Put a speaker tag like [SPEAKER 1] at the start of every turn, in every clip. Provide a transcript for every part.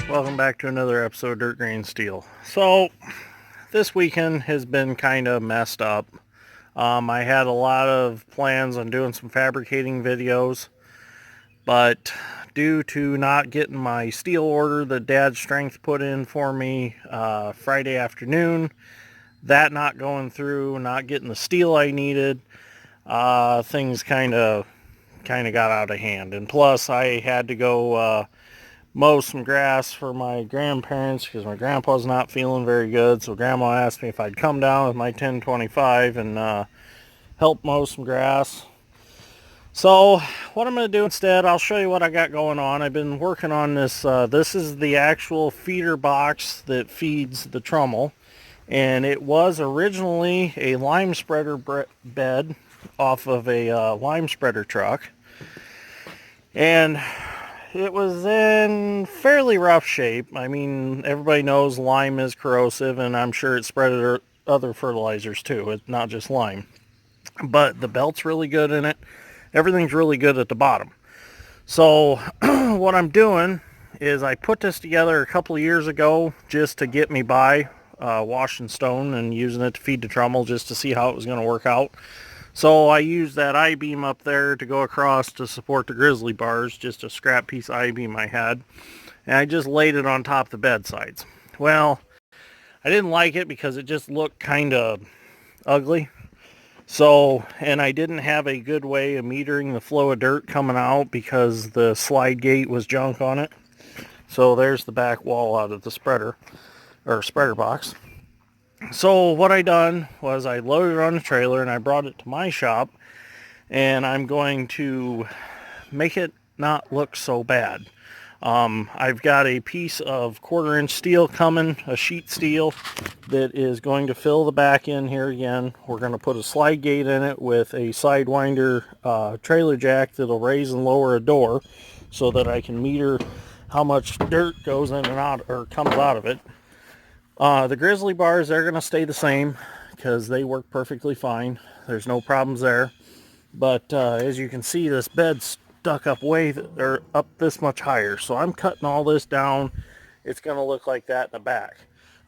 [SPEAKER 1] Welcome back to another episode of Dirt Grain Steel. So, this weekend has been kind of messed up. I had a lot of plans on doing some fabricating videos, but due to not getting my steel order that Dad Strength put in for me Friday afternoon, that not going through, not getting the steel I needed, things kind of got out of hand. And plus, I had to go mow some grass for my grandparents because my grandpa's not feeling very good. So Grandma asked me if I'd come down with my 1025 and help mow some grass. So what I'm going to do instead, I'll show you what I got going on. I've been working on this. This is the actual feeder box that feeds the trommel. And it was originally a lime spreader bed off of a lime spreader truck. And it was in fairly rough shape. I mean, everybody knows lime is corrosive, and I'm sure it spread other fertilizers too. It's not just lime. But the belt's really good in it. Everything's really good at the bottom. So what I'm doing is I put this together a couple of years ago just to get me by, washing stone and using it to feed the trommel just to see how it was going to work out. So I used that I-beam up there to go across to support the grizzly bars, just a scrap piece of I-beam I had. And I just laid it on top of the bed sides. Well, I didn't like it because it just looked kind of ugly. So, and I didn't have a good way of metering the flow of dirt coming out because the slide gate was junk on it. So there's the back wall out of the spreader box. So what I done was I loaded it on the trailer and I brought it to my shop, and I'm going to make it not look so bad. I've got a piece of 1/4 inch steel coming, a sheet steel that is going to fill the back end here again. We're going to put a slide gate in it with a sidewinder trailer jack that'll raise and lower a door so that I can meter how much dirt goes in and out or comes out of it. The grizzly bars, they're going to stay the same because they work perfectly fine. There's no problems there. But as you can see, this bed's stuck up up this much higher. So I'm cutting all this down. It's going to look like that in the back.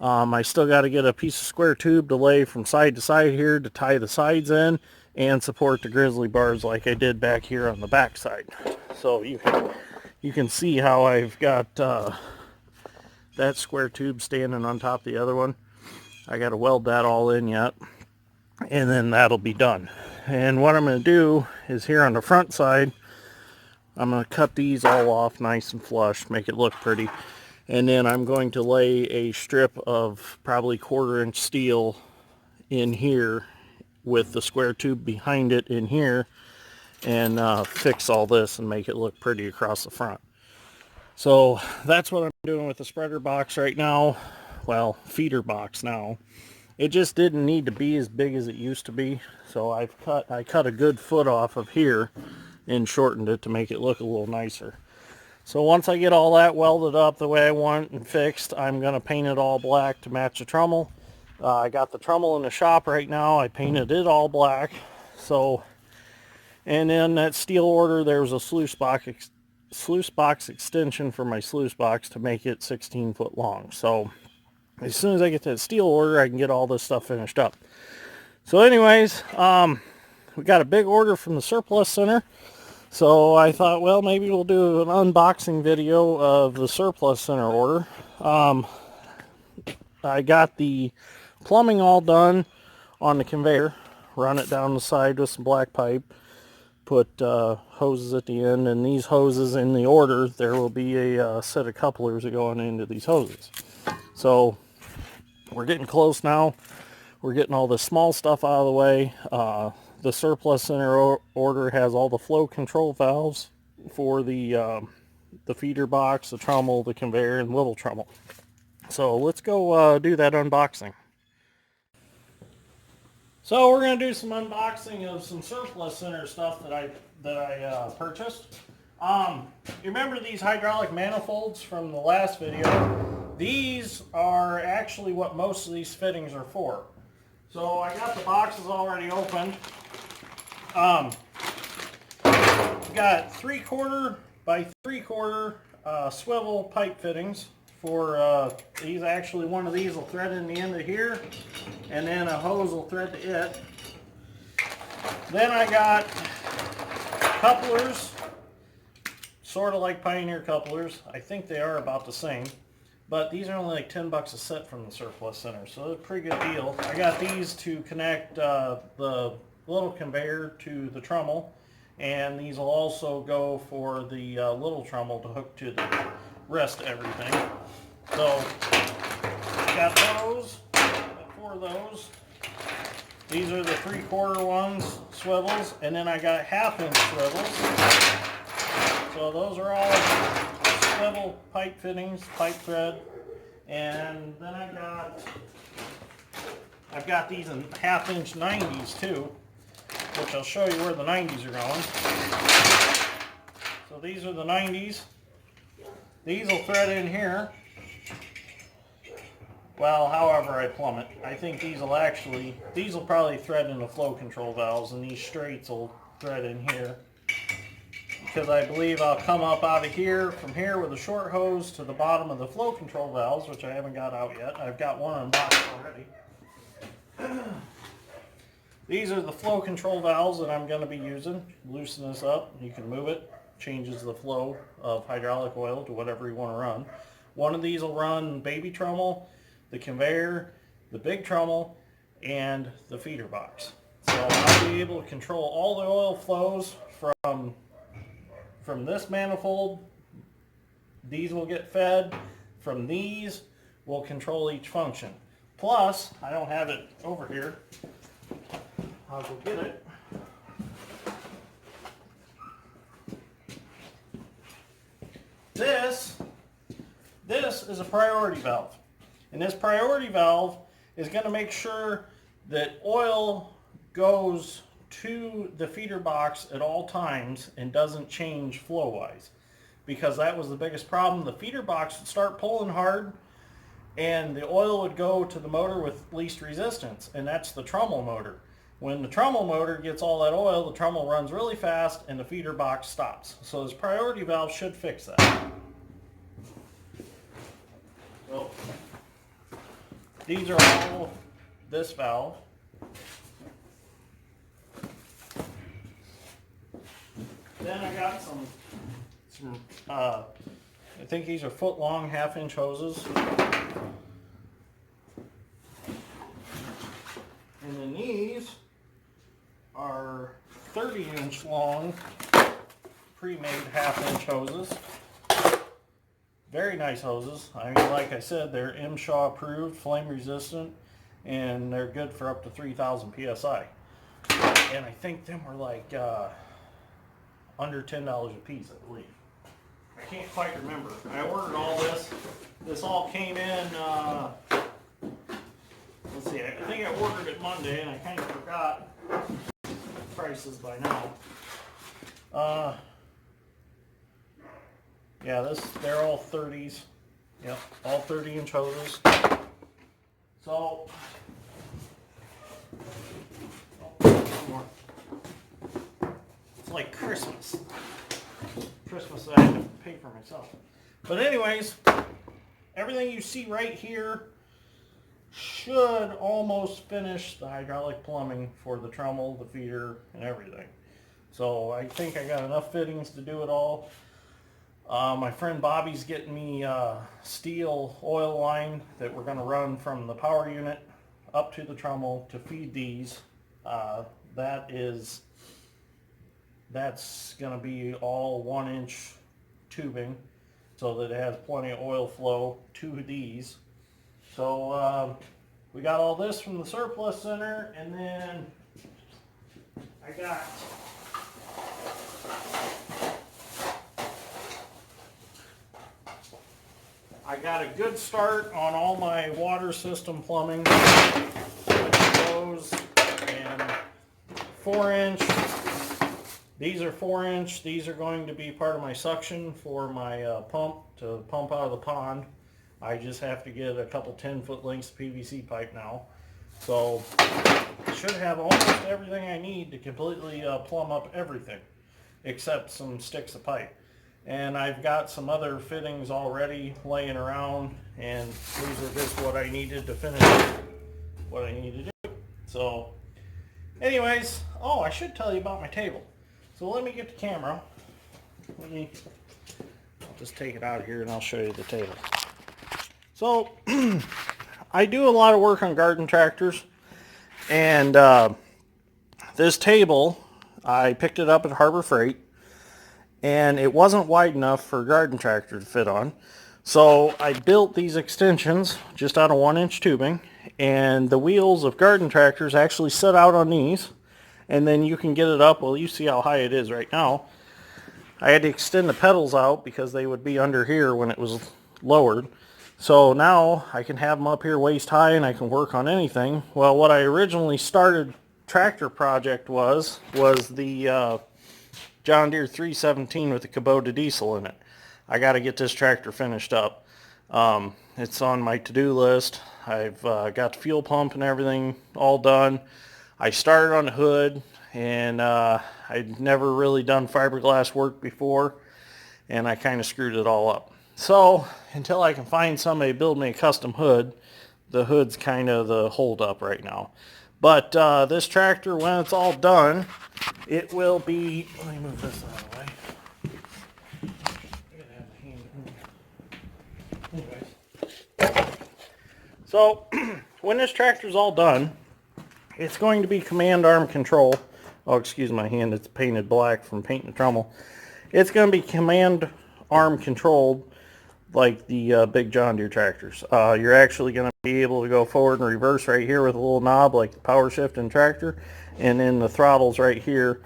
[SPEAKER 1] I still got to get a piece of square tube to lay from side to side here to tie the sides in and support the grizzly bars like I did back here on the back side. So you can see how I've got that square tube standing on top of the other one. I got to weld that all in yet, and then that'll be done. And what I'm going to do is here on the front side, I'm going to cut these all off nice and flush, make it look pretty, and then I'm going to lay a strip of probably 1/4 inch steel in here with the square tube behind it in here, and fix all this and make it look pretty across the front. So that's what I'm doing with the spreader box right now. Well, feeder box now. It just didn't need to be as big as it used to be. So I cut a good foot off of here and shortened it to make it look a little nicer. So once I get all that welded up the way I want and fixed, I'm going to paint it all black to match the trommel. I got the trommel in the shop right now. I painted it all black. So, and in that steel order, there was a sluice box extension for my sluice box to make it 16 foot long. So as soon as I get that steel order, I can get all this stuff finished up. So anyways, we got a big order from the surplus center. So I thought, well, maybe we'll do an unboxing video of the surplus center order. I got the plumbing all done on the conveyor, run it down the side with some black pipe, put hoses at the end, and these hoses in the order, there will be a set of couplers going into these hoses. So we're getting close now. We're getting all the small stuff out of the way. The surplus center order has all the flow control valves for the feeder box, the trommel, the conveyor, and little trommel. So let's go do that unboxing. So we're going to do some unboxing of some surplus center stuff that I purchased. You remember these hydraulic manifolds from the last video? These are actually what most of these fittings are for. So I got the boxes already opened. Got 3/4 by 3/4 swivel pipe fittings for these. Actually, one of these will thread in the end of here, and then a hose will thread to it. Then I got couplers, sort of like Pioneer couplers. I think they are about the same, but these are only like 10 bucks a set from the Surplus Center, so it's a pretty good deal. I got these to connect the little conveyor to the trommel, and these will also go for the little trommel to hook to the rest of everything. So got those, got 4 of those. These are the 3/4 ones, swivels, and then I got 1/2-inch swivels. So those are all swivel pipe fittings, pipe thread, and then I've got these in 1/2-inch 90s too, which I'll show you where the 90s are going. So these are the 90s. These will thread in here. Well, however I plumb it. I think these will probably thread in the flow control valves, and these straights will thread in here. Because I believe I'll come up out of here, from here with a short hose to the bottom of the flow control valves, which I haven't got out yet. I've got one unboxed already. These are the flow control valves that I'm going to be using. Loosen this up, you can move it. Changes the flow of hydraulic oil to whatever you want to run. One of these will run baby trommel, the conveyor, the big trommel, and the feeder box. So I'll be able to control all the oil flows from this manifold. These will get fed. From these, we'll control each function. Plus, I don't have it over here. I'll go get it. This is a priority valve. And this priority valve is going to make sure that oil goes to the feeder box at all times and doesn't change flow-wise. Because that was the biggest problem. The feeder box would start pulling hard and the oil would go to the motor with least resistance, and that's the trommel motor. When the trommel motor gets all that oil, the trommel runs really fast and the feeder box stops. So this priority valve should fix that. So these are all this valve. Then I got some I think these are 1-foot-long 1/2-inch hoses. And then these are 30-inch long pre-made 1/2-inch hoses. Very nice hoses. I mean, like I said, they're MSHA approved, flame resistant, and they're good for up to 3,000 PSI. And I think them were like under $10 a piece, I believe. I can't quite remember. I ordered all this. This all came in, let's see, I think I ordered it Monday and I kind of forgot prices by now. Yeah, they're all 30s. Yep, all 30-inch hoses. So, one more. It's like Christmas. Christmas I had to pay for myself. But anyways, everything you see right here should almost finish the hydraulic plumbing for the trommel, the feeder, and everything. So I think I got enough fittings to do it all. My friend Bobby's getting me steel oil line that we're going to run from the power unit up to the trommel to feed these. That's going to be all 1-inch tubing so that it has plenty of oil flow to these. So we got all this from the Surplus Center, and then I got a good start on all my water system plumbing, which goes and 4-inch. These are 4-inch. These are going to be part of my suction for my pump to pump out of the pond. I just have to get a couple 10-foot lengths of PVC pipe now. So I should have almost everything I need to completely plumb up everything, except some sticks of pipe. And I've got some other fittings already laying around, and these are just what I needed to finish what I need to do. So anyways, oh, I should tell you about my table. So let me get the camera. I'll just take it out of here and I'll show you the table. So I do a lot of work on garden tractors, and this table, I picked it up at Harbor Freight, and it wasn't wide enough for a garden tractor to fit on. So I built these extensions just out of 1-inch tubing, and the wheels of garden tractors actually set out on these, and then you can get it up. Well, you see how high it is right now. I had to extend the pedals out because they would be under here when it was lowered. So now I can have them up here waist high and I can work on anything. Well, what I originally started tractor project was the John Deere 317 with the Kubota diesel in it. I got to get this tractor finished up. It's on my to-do list. I've got the fuel pump and everything all done. I started on the hood, and I'd never really done fiberglass work before, and I kind of screwed it all up. So until I can find somebody to build me a custom hood, the hood's kind of the hold up right now. But this tractor, when it's all done, it will be, let me move this out of the way. I gotta have a hand. Anyways. So when this tractor's all done, it's going to be command arm control. Oh, excuse my hand, it's painted black from painting the trommel. It's going to be command arm controlled like the big John Deere tractors. You're actually going to be able to go forward and reverse right here with a little knob like the power shift and tractor, and then the throttles right here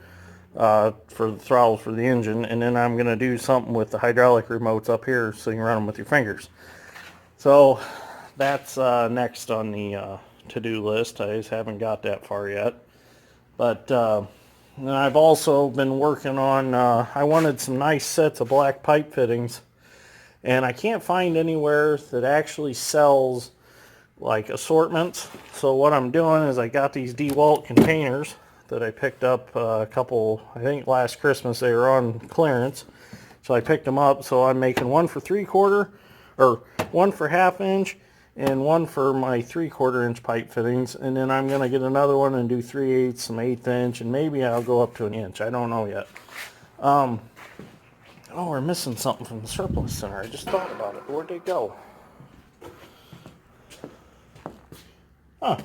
[SPEAKER 1] for the throttles for the engine, and then I'm going to do something with the hydraulic remotes up here so you can run them with your fingers. So that's next on the to-do list. I just haven't got that far yet. But and I've also been working on, I wanted some nice sets of black pipe fittings, and I can't find anywhere that actually sells like assortments. So what I'm doing is I got these DeWalt containers that I picked up a couple, I think last Christmas. They were on clearance, so I picked them up. So I'm making one for 3/4, or one for 1/2 inch, and one for my 3/4 inch pipe fittings, and then I'm going to get another one and do 3/8, some 1/8 inch, and maybe I'll go up to 1 inch. I don't know yet. Oh, we're missing something from the surplus center. I just thought about it. Where'd they go? Huh.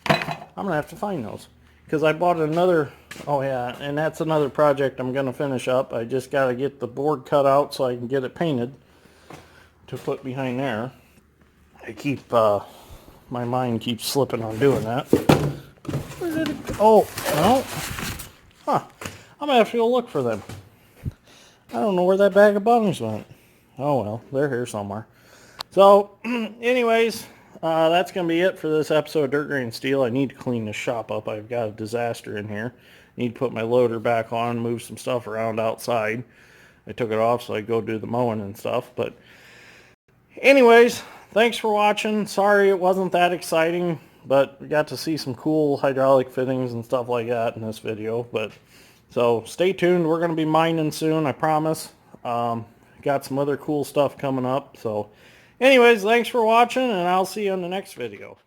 [SPEAKER 1] I'm going to have to find those, because I bought another, oh yeah, and that's another project I'm going to finish up. I just got to get the board cut out so I can get it painted to put behind there. I keep, my mind keeps slipping on doing that. Where did it go? Oh, no. Huh. I'm going to have to go look for them. I don't know where that bag of buttons went. Oh, well, they're here somewhere. So, anyways, that's going to be it for this episode of Dirt Grain Steel. I need to clean this shop up. I've got a disaster in here. I need to put my loader back on, move some stuff around outside. I took it off so I could go do the mowing and stuff. But anyways, thanks for watching. Sorry it wasn't that exciting, but we got to see some cool hydraulic fittings and stuff like that in this video. But so stay tuned. We're going to be mining soon, I promise. Got some other cool stuff coming up. So anyways, thanks for watching, and I'll see you on the next video.